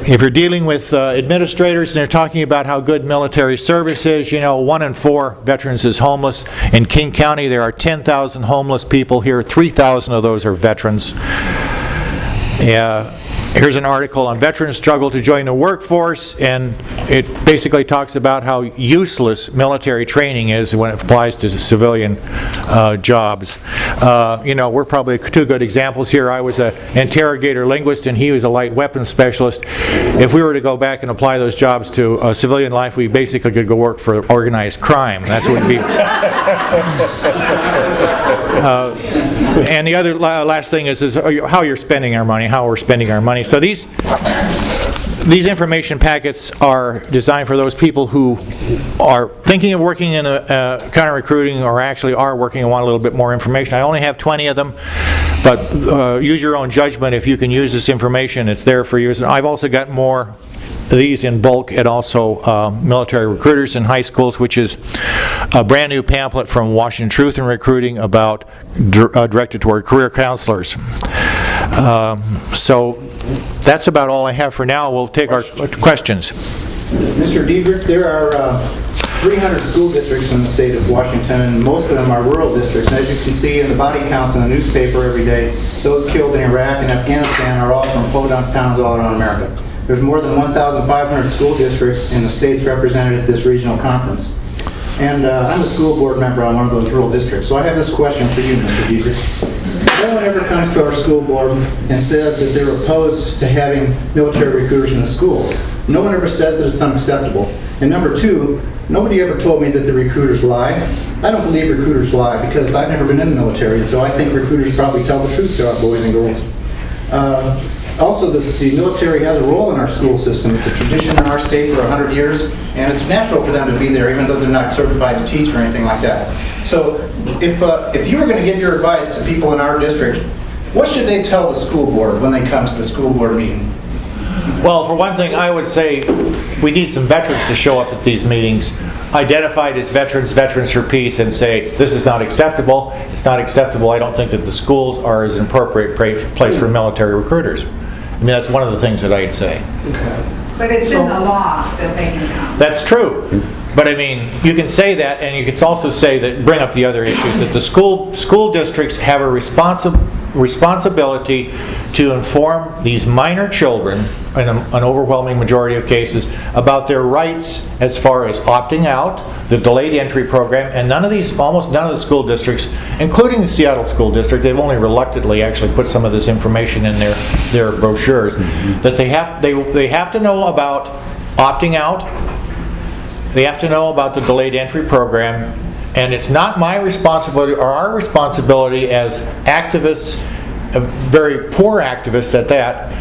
If you're dealing with administrators and they're talking about how good military service is, 1 in 4 veterans is homeless. In King County, there are 10,000 homeless people here. 3,000 of those are veterans. Here's an article on veterans struggle to join the workforce, and it basically talks about how useless military training is when it applies to civilian jobs. We're probably 2 good examples here. I was an interrogator linguist and he was a light weapons specialist. If we were to go back and apply those jobs to civilian life, we basically could go work for organized crime. That's what it would be. And the other last thing is how you're spending our money, how we're spending our money. So these information packets are designed for those people who are thinking of working in a counter-recruiting or actually are working and want a little bit more information. I only have 20 of them, but use your own judgment. If you can use this information, it's there for you. I've also got more these in bulk at also military recruiters in high schools, which is a brand new pamphlet from Washington Truth in Recruiting about directed toward career counselors. So that's about all I have for now. We'll take our questions. Mr. Dedrick, there are 300 school districts in the state of Washington, and most of them are rural districts. And as you can see in the body counts in the newspaper every day, those killed in Iraq and Afghanistan are all from podunk towns all around America. There's more than 1,500 school districts in the states represented at this regional conference. And I'm a school board member on one of those rural districts. So I have this question for you, Mr. Dedrick. No one ever comes to our school board and says that they're opposed to having military recruiters in the school. No one ever says that it's unacceptable. And number 2, nobody ever told me that the recruiters lie. I don't believe recruiters lie because I've never been in the military, and so I think recruiters probably tell the truth to our boys and girls. Also, the military has a role in our school system. It's a tradition in our state for 100 years, and it's natural for them to be there, even though they're not certified to teach or anything like that. So, if you were going to give your advice to people in our district, what should they tell the school board when they come to the school board meeting? Well, for one thing, I would say we need some veterans to show up at these meetings, identified as veterans, Veterans for Peace, and say, this is not acceptable. It's not acceptable. I don't think that the schools are as an appropriate place for military recruiters. I mean, that's one of the things that I'd say. Okay. But it's in the law that they can come. That's true. But I mean, you can say that, and you can also say that, bring up the other issues, that the school districts have a responsibility to inform these minor children, in an overwhelming majority of cases, about their rights as far as opting out, the delayed entry program, and almost none of the school districts, including the Seattle School District, they've only reluctantly actually put some of this information in their brochures, that they have to know about opting out. They have to know about the delayed entry program, and it's not my responsibility or our responsibility as activists, very poor activists at that,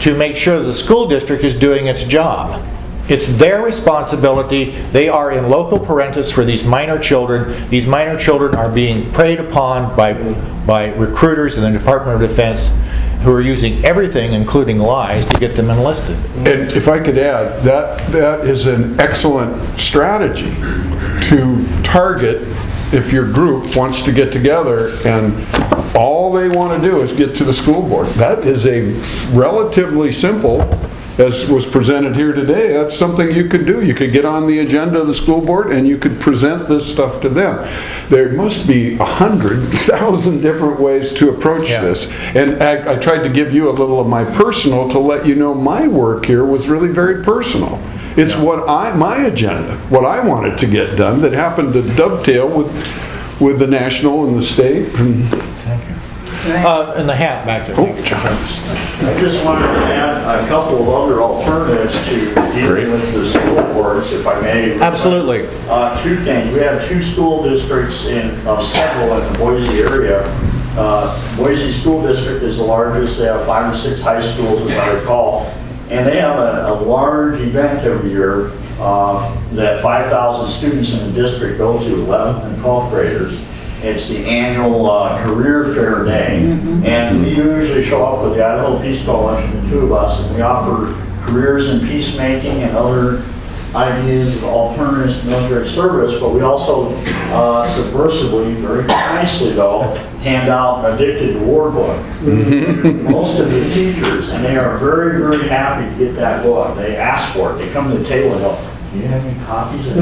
to make sure the school district is doing its job. It's their responsibility. They are in loco parentis for these minor children. These minor children are being preyed upon by recruiters in the Department of Defense who are using everything, including lies, to get them enlisted. And if I could add, that is an excellent strategy to target if your group wants to get together and all they want to do is get to the school board. That is a relatively simple, as was presented here today, that's something you could do. You could get on the agenda of the school board and you could present this stuff to them. There must be 100,000 different ways to approach this. And I tried to give you a little of my personal to let you know my work here was really very personal. It's my agenda, what I wanted to get done that happened to dovetail with the national and the state. And Thank you. And the hat back there. Oh, I just wanted to add a couple of other alternatives to dealing with the school boards, if I may. Absolutely. 2 things. We have 2 school districts in Central in the Boise area Boise School District is the largest. They have 5 or 6 high schools, as I recall. And they have a large event every year that 5,000 students in the district go to, 11th and 12th graders. It's the annual career fair day. And we usually show up with the Idaho Peace Coalition, the 2 of us, and we offer careers in peacemaking and other ideas of alternatives to military service, but we also subversively, very nicely though, hand out an Addicted to War book. Most of the teachers, and they are very, very happy to get that book. They ask for it. They come to the table and go, do you have any copies of it?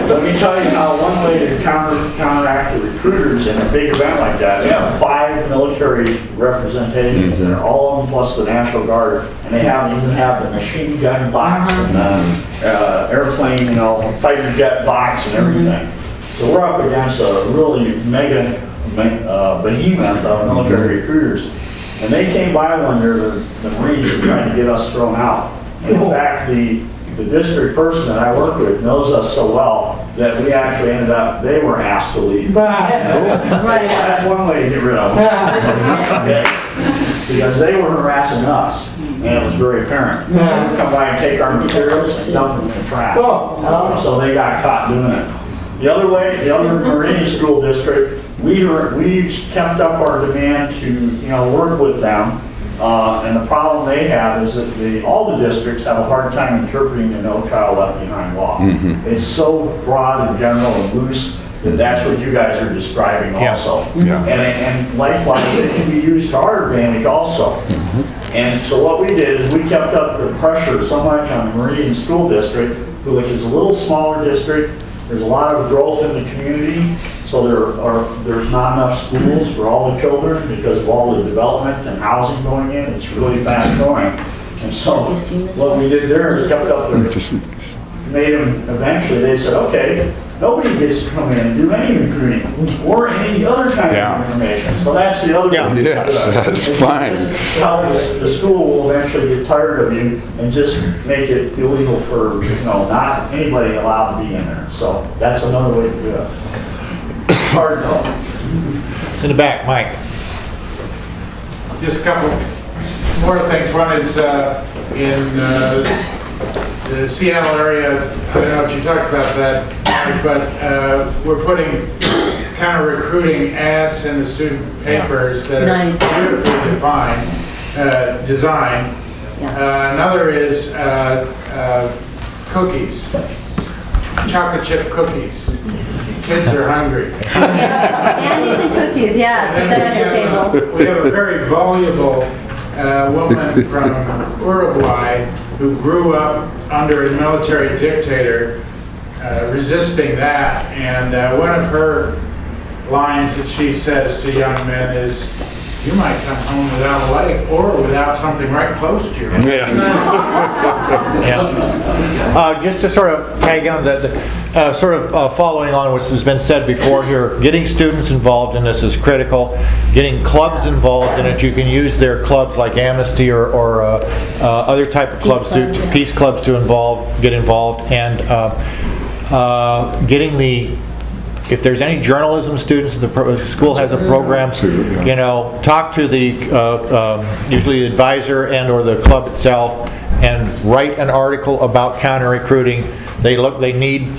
Let me tell you how one way to counteract the recruiters in a big event like that, they have 5 military representations there, all of them plus the National Guard, and they even have the machine gun box and the airplane, fighter jet box and everything. So we're up against a really mega behemoth of military recruiters. And they came by one year, the Marines, were trying to get us thrown out. In fact, the district person that I work with knows us so well that we actually ended up, they were asked to leave. That's one way to get rid of them. Because they were harassing us, and it was very apparent. They would come by and take our materials and dump them in the trash. So they got caught doing it. The other way, the other Marine school district, we kept up our demand to work with them. And the problem they have is that all the districts have a hard time interpreting the No Child Left Behind law. It's so broad and general and loose that that's what you guys are describing also. And likewise, it can be used to our advantage also. And so what we did is we kept up the pressure so much on the Marine School District, which is a little smaller district. There's a lot of growth in the community. So there's not enough schools for all the children because of all the development and housing going in. It's really fast growing. And so what we did there is kept up made them eventually, they said, okay, nobody gets to come in and do any recruiting or any other kind of information. So that's the other thing. That's fine. The school will eventually get tired of you and just make it illegal for, not anybody allowed to be in there. So that's another way to do it. Hard though. In the back, Mike. Just a couple more things. One is in the Seattle area, I don't know if you talked about that, but we're putting counter-recruiting ads in the student papers that are beautifully designed. Another is cookies, chocolate chip cookies. Kids are hungry. Candies and cookies, put that on your table. We have a very voluble woman from Uruguay who grew up under a military dictator, resisting that. And one of her lines that she says to young men is, you might come home without a leg or without something right close to your head. Just to sort of tag on following on what has been said before here, getting students involved in this is critical. Getting clubs involved in it, you can use their clubs like Amnesty or other type of clubs, peace clubs to get involved, and getting if there's any journalism students, the school has a program, talk to the usually the advisor and or the club itself and write an article about counter-recruiting. They need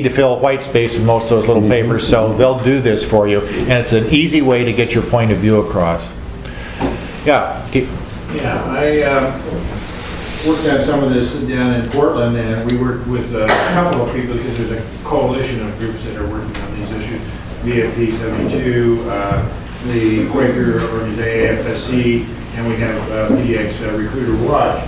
to fill white space in most of those little papers, so they'll do this for you, and it's an easy way to get your point of view across. I worked on some of this down in Portland, and we worked with a couple of people because there's a coalition of groups that are working on these issues. VFP 72, the Quaker organization, AFSC, and we have PDX Recruiter Watch.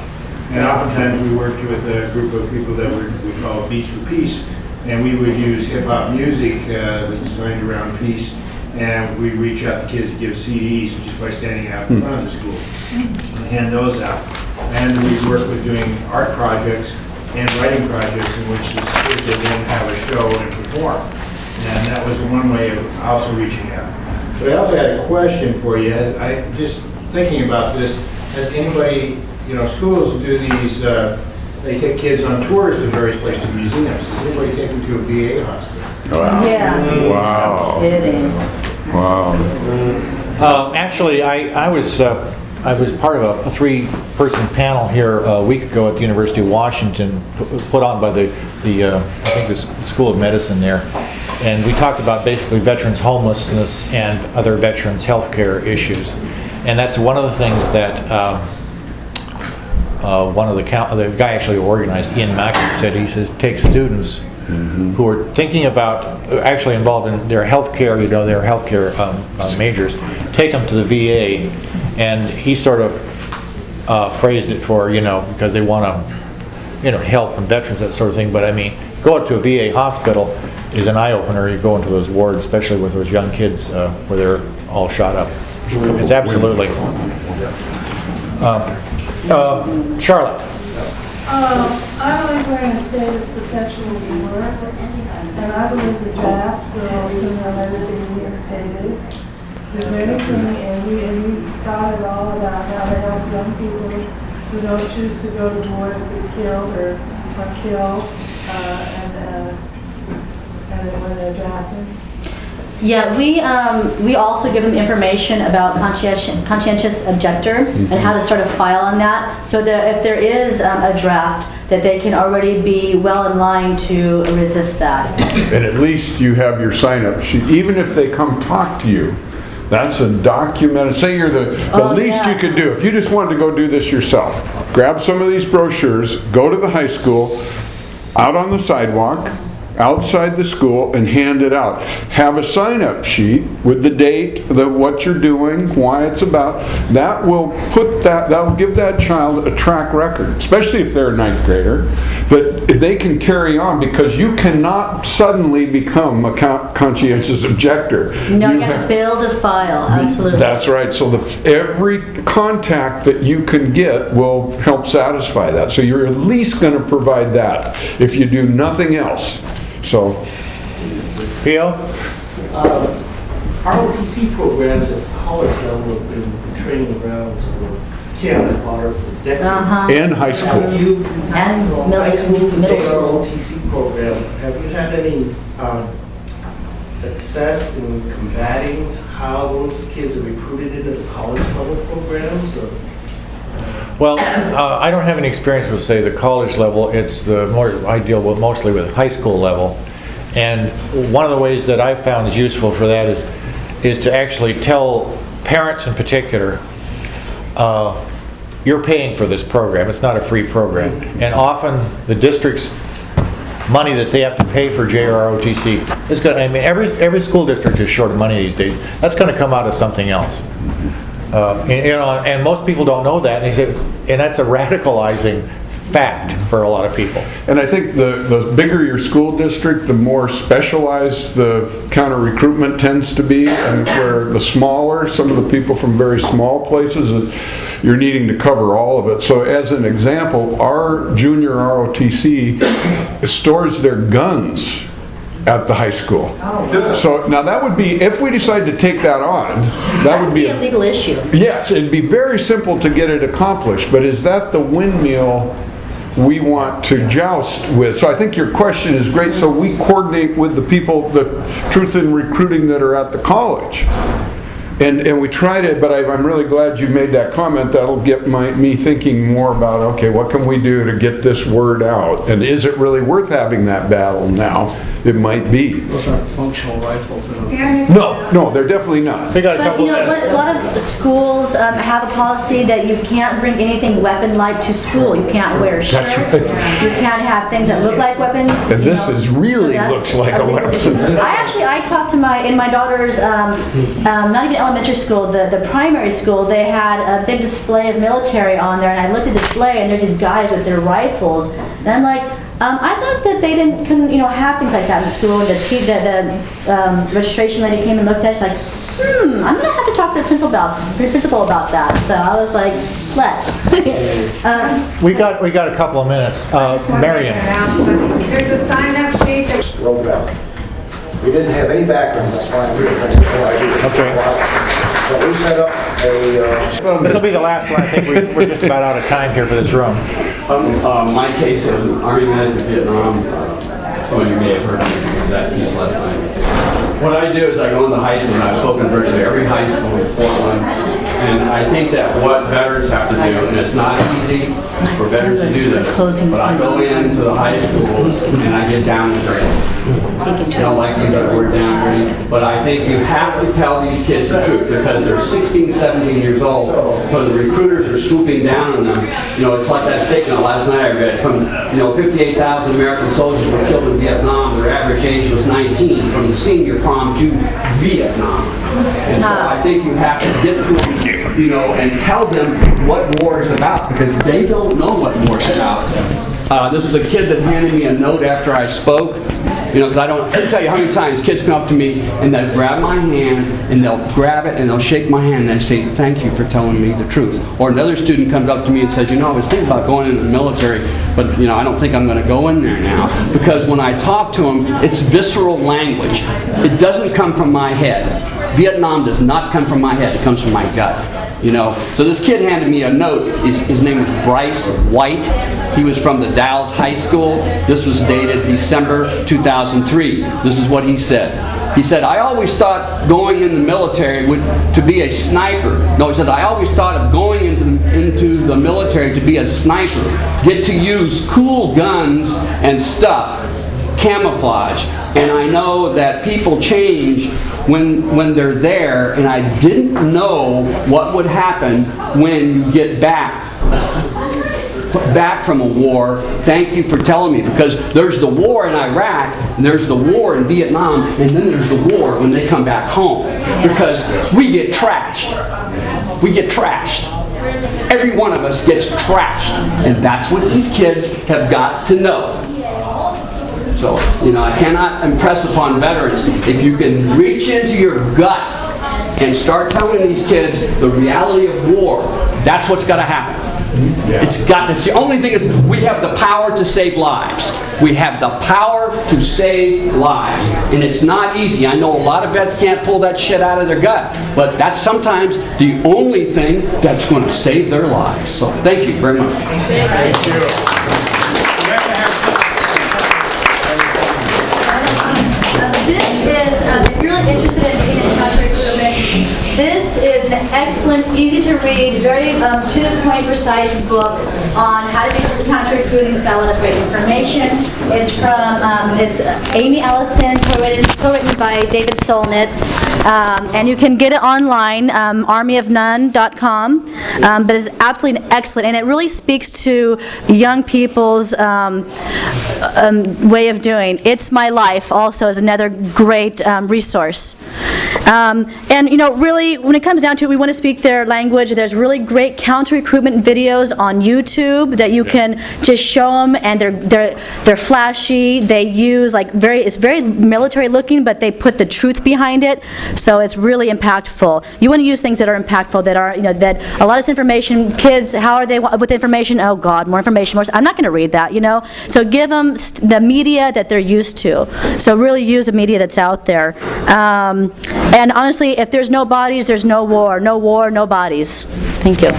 And oftentimes we worked with a group of people that we call Beats for Peace, and we would use hip-hop music that was designed around peace, and we reach out to kids to give CDs just by standing out in front of the school and hand those out. And we work with doing art projects and writing projects in which the kids would then have a show and perform. And that was one way of also reaching out. But I also had a question for you. I just thinking about this, has anybody, schools do these they take kids on tours to various places, to museums. Does anybody take them to a VA hospital? Yeah. Wow. Kidding. Wow. Actually, I was part of a three-person panel here a week ago at the University of Washington, put on by the I think the School of Medicine there, and we talked about basically veterans homelessness and other veterans health care issues, and that's one of the things that the guy actually organized, Ian Mackey, said. He says take students who are thinking about, actually involved in their health care, their health care majors, take them to the VA, and he sort of phrased it for, because they want to, help veterans, that sort of thing. But I mean, going to a VA hospital is an eye-opener. You go into those wards, especially with those young kids where they're all shot up. It's absolutely. Charlotte. I believe we're in a state of perpetual war, and I believe the draft will soon have everything reinstated. Is there anything, and we thought at all about how to help young people who don't choose to go to war to be killed or killed, and when they're drafted? Yeah, we also give them information about conscientious objector and how to start a file on that, so that if there is a draft, that they can already be well in line to resist that. And at least you have your sign-up sheet, even if they come talk to you. That's a documented, say you're the least you could do. If you just wanted to go do this yourself, grab some of these brochures, go to the high school, out on the sidewalk, outside the school, and hand it out. Have a sign-up sheet with the date, what you're doing, why it's about. That will give that child a track record, especially if they're a 9th grader, that they can carry on, because you cannot suddenly become a conscientious objector. No, you have to build a file, absolutely. That's right. So every contact that you can get will help satisfy that. So you're at least going to provide that if you do nothing else. So, Pio? ROTC programs at college level have been training grounds for cannon fodder for decades. and high school. Have you, And high school, middle school. ROTC program, have you had any success in combating how those kids are recruited into the college level programs? Or? Well, I don't have any experience with, say, the college level. It's I deal with mostly with high school level. And one of the ways that I've found is useful for that is to actually tell parents in particular, you're paying for this program. It's not a free program. And often the district's money that they have to pay for JROTC is going. I mean, every school district is short of money these days. That's going to come out of something else. And most people don't know that, and that's a radicalizing fact for a lot of people. And I think the bigger your school district, the more specialized the counter recruitment tends to be, and where the smaller, some of the people from very small places, you're needing to cover all of it. So as an example, our junior ROTC stores their guns at the high school. So now that would be, if we decide to take that on, that would be a legal issue. Yes, it'd be very simple to get it accomplished, but is that the windmill we want to joust with? So I think your question is great. So we coordinate with the people, the Truth in Recruiting, that are at the college. And we tried it, but I'm really glad you made that comment. That'll get me thinking more about, okay, what can we do to get this word out? And is it really worth having that battle now? It might be. Those aren't functional rifles. No, they're definitely not. We got a But couple you know, minutes. a lot of schools have a policy that you can't bring anything weapon-like to school. You can't wear shirts. Right. You can't have things that look like weapons. And this is really that's looks like a legal weapon. issue. I talked to in my daughter's, not even elementary school, the primary school, they had a big display of military on there, and I looked at the display, and there's these guys with their rifles, and I'm like, I thought that they couldn't have things like that in school. And the registration lady came and looked at it. She's like, I'm gonna have to talk to the principal about that. So I was like, let's. We got a couple of minutes. Marion. There's a sign-up sheet that Road Valley. We didn't have any background, that's why we were trying to Okay. But we set up a, This will be the last one. I think we're just about out of time here for this room. My case is an Army medic in Vietnam. Some of you may have heard of that piece last night. What I do is I go into high school, and I've spoken to virtually every high school in Portland, and I think that what veterans have to do, and it's not easy for veterans to do this, but I go into the high schools and I get down and dirty. I don't like to use that word down and dirty, but I think you have to tell these kids the truth because they're 16, 17 years old, so the recruiters are swooping down on them. You know, it's like that statement last night I read from, 58,000 American soldiers were killed in Vietnam. Their average age was 19 from the senior prom to Vietnam. And so I think you have to get to them, and tell them what war is about because they don't know what war is about. This was a kid that handed me a note after I spoke. Because I can tell you how many times kids come up to me and they'll grab my hand and they'll grab it and they'll shake my hand and they say, thank you for telling me the truth. Or another student comes up to me and says, I was thinking about going into the military, but I don't think I'm going to go in there now. Because when I talk to them, it's visceral language. It doesn't come from my head. Vietnam does not come from my head, it comes from my gut. So this kid handed me a note. His name was Bryce White. He was from the Dalles High School. This was dated December 2003. This is what he said. He said, I always thought going in the military to be a sniper. No, he said, I always thought of going into the military to be a sniper. Get to use cool guns and stuff. Camouflage. And I know that people change when they're there, and I didn't know what would happen when you get back from a war. Thank you for telling me, because there's the war in Iraq, and there's the war in Vietnam, and then there's the war when they come back home. Because we get trashed. We get trashed. Every one of us gets trashed. And that's what these kids have got to know. So, I cannot impress upon veterans, if you can reach into your gut and start telling these kids the reality of war, that's what's got to happen. It's the only thing is we have the power to save lives. We have the power to save lives. And it's not easy. I know a lot of vets can't pull that shit out of their gut, but that's sometimes the only thing that's going to save their lives. So thank you very much. Thank you. If you're really interested in being in contract recruitment, this is an excellent, easy to read, very to the point, precise book on how to do contract recruiting. It's got a lot of great information. It's from it's Amy Allison, co-written by David Solnit, and you can get it online, armyofnone.com. But it's absolutely excellent, and it really speaks to young people's way of doing. It's My Life also is another great resource. And really, when it comes down to it, we want to speak their language. There's really great counter-recruitment videos on YouTube that you can just show them, and they're flashy. They use it's very military-looking, but they put the truth behind it, so it's really impactful. You want to use things that are impactful, that are that a lot of this information. Kids, how are they with information? Oh God, more information. More. I'm not going to read that, So give them the media that they're used to. So really use the media that's out there. And honestly, if there's no bodies, there's no war. No war, no bodies. Thank you.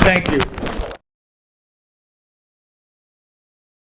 Thank you.